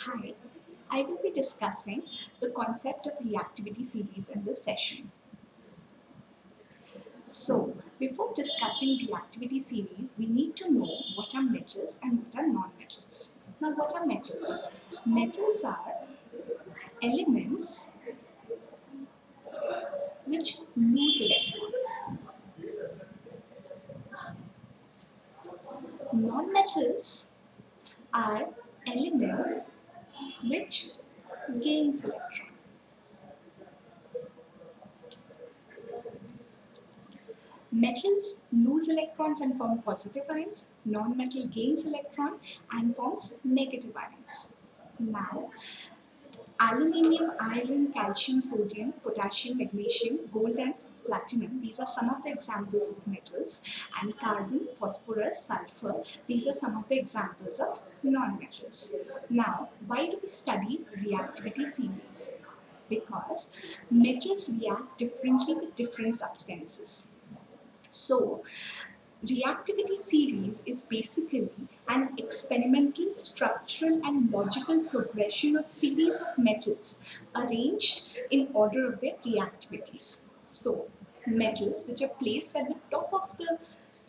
Hi, I will be discussing the concept of reactivity series in this session. So, before discussing reactivity series, we need to know what are metals and what are non-metals. Now, what are metals? Metals are elements which lose electrons. Non-metals are elements which gains electrons. Metals lose electrons and form positive ions. Non-metal gains electron and forms negative ions. Now, aluminium, iron, calcium, sodium, potassium, magnesium, gold and platinum, these are some of the examples of metals, and carbon, phosphorus, sulfur, these are some of the examples of non-metals. Now, why do we study reactivity series? Because metals react differently with different substances. So, reactivity series is basically an experimental, structural and logical progression of series of metals arranged in order of their reactivities. So, metals which are placed at the top of the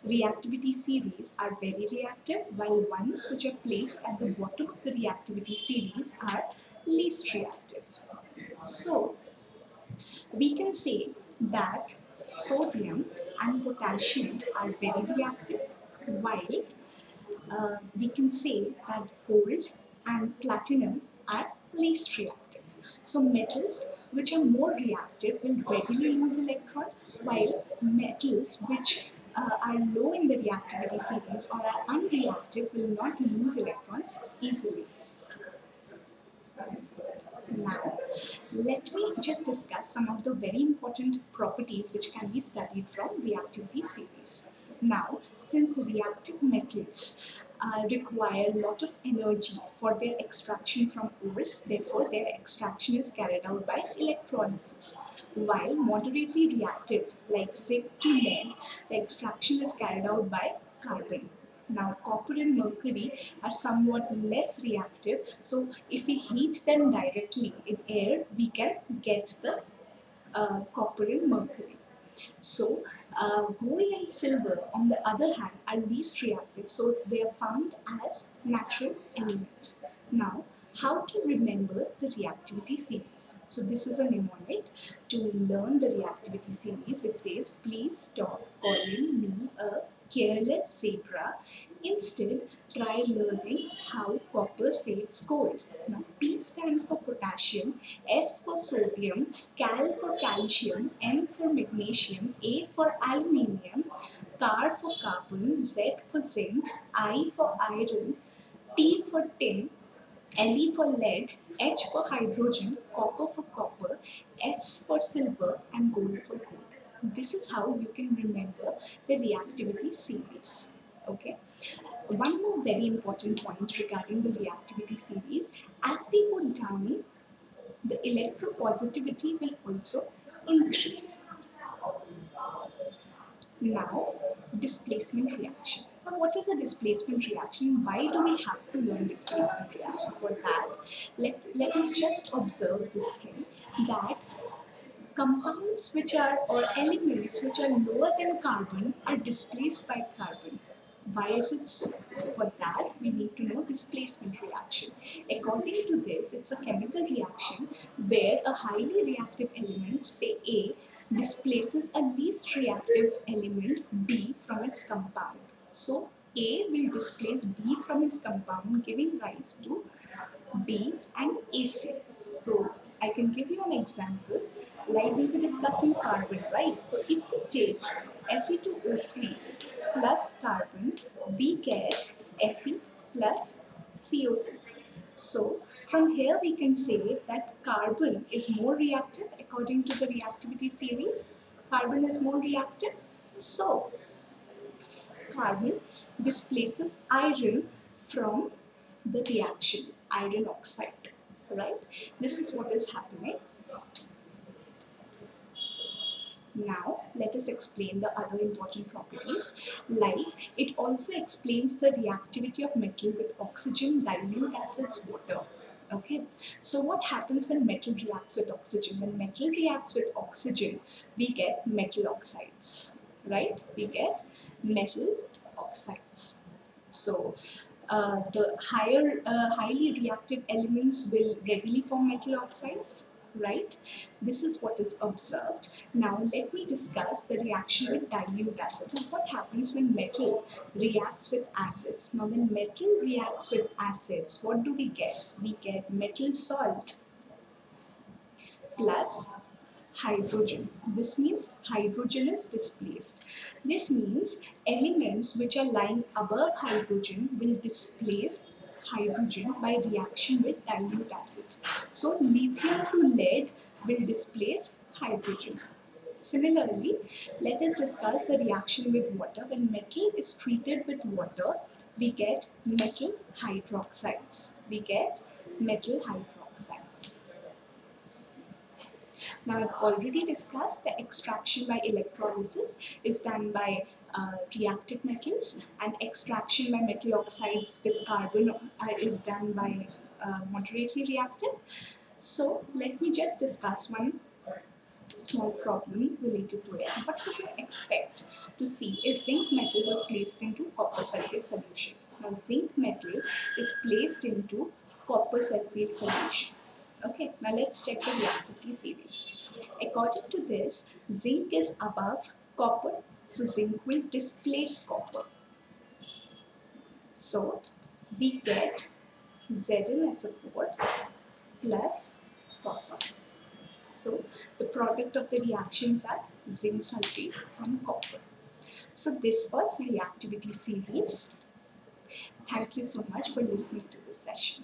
reactivity series are very reactive, while ones which are placed at the bottom of the reactivity series are least reactive. So, we can say that sodium and potassium are very reactive, while we can say that gold and platinum are least reactive. So metals which are more reactive will readily lose electron, while metals which are low in the reactivity series or are unreactive will not lose electrons easily. Now, let me just discuss some of the very important properties which can be studied from reactivity series. Now, since reactive metals require a lot of energy for their extraction from ores, therefore their extraction is carried out by electrolysis. While moderately reactive, like zinc to lead, the extraction is carried out by carbon. Now, copper and mercury are somewhat less reactive, so if we heat them directly in air, we can get the copper and mercury. So, gold and silver, on the other hand, are least reactive, so they are found as natural elements. Now, how to remember the reactivity series? So, this is a mnemonic to learn the reactivity series, which says, please stop calling me a careless zebra. Instead, try learning how copper saves gold. Now, P stands for potassium, S for sodium, Cal for calcium, M for magnesium, A for aluminium, Car for carbon, Z for zinc, I for iron, T for tin, Le for lead, H for hydrogen, copper for copper, S for silver, and gold for gold. This is how you can remember the reactivity series. Okay. One more very important point regarding the reactivity series, as we go down, the electropositivity will also increase. Now, displacement reaction. Now, what is a displacement reaction? Why do we have to learn displacement reaction? For that, let us just observe this thing, that compounds which are, or elements which are lower than carbon are displaced by carbon. Why is it so? So for that, we need to know displacement reaction. According to this, it's a chemical reaction where a highly reactive element, say A, displaces a least reactive element B from its compound. So A will displace B from its compound, giving rise to B and AC. So I can give you an example, like we were discussing carbon, right? So if we take Fe2O3 plus carbon, we get Fe plus CO2. So from here we can say that carbon is more reactive according to the reactivity series. Carbon is more reactive. So carbon displaces iron from the reaction, iron oxide, right? This is what is happening. Now, let us explain the other important properties, like it also explains the reactivity of metal with oxygen, dilute acids, water. Okay, so what happens when metal reacts with oxygen? When metal reacts with oxygen, we get metal oxides, right? We get metal oxides. So the highly reactive elements will readily form metal oxides, right? This is what is observed. Now let me discuss the reaction with dilute acid. Now what happens when metal reacts with acids? Now when metal reacts with acids, what do we get? We get metal salt plus hydrogen. This means hydrogen is displaced. This means elements which are lying above hydrogen will displace hydrogen by reaction with dilute acids. So lithium to lead will displace hydrogen. Similarly, let us discuss the reaction with water. When metal is treated with water, we get metal hydroxides. We get metal hydroxides. Now, I've already discussed the extraction by electrolysis is done by reactive metals, and extraction by metal oxides with carbon is done by moderately reactive. So, let me just discuss one small problem related to it. What would you expect to see if zinc metal was placed into copper sulfate solution? Now, zinc metal is placed into copper sulfate solution. Okay, now let's check the reactivity series. According to this, zinc is above copper, so zinc will displace copper. So we get ZnSO4 plus copper. So the product of the reactions are zinc sulfate and copper. So this was reactivity series. Thank you so much for listening to this session.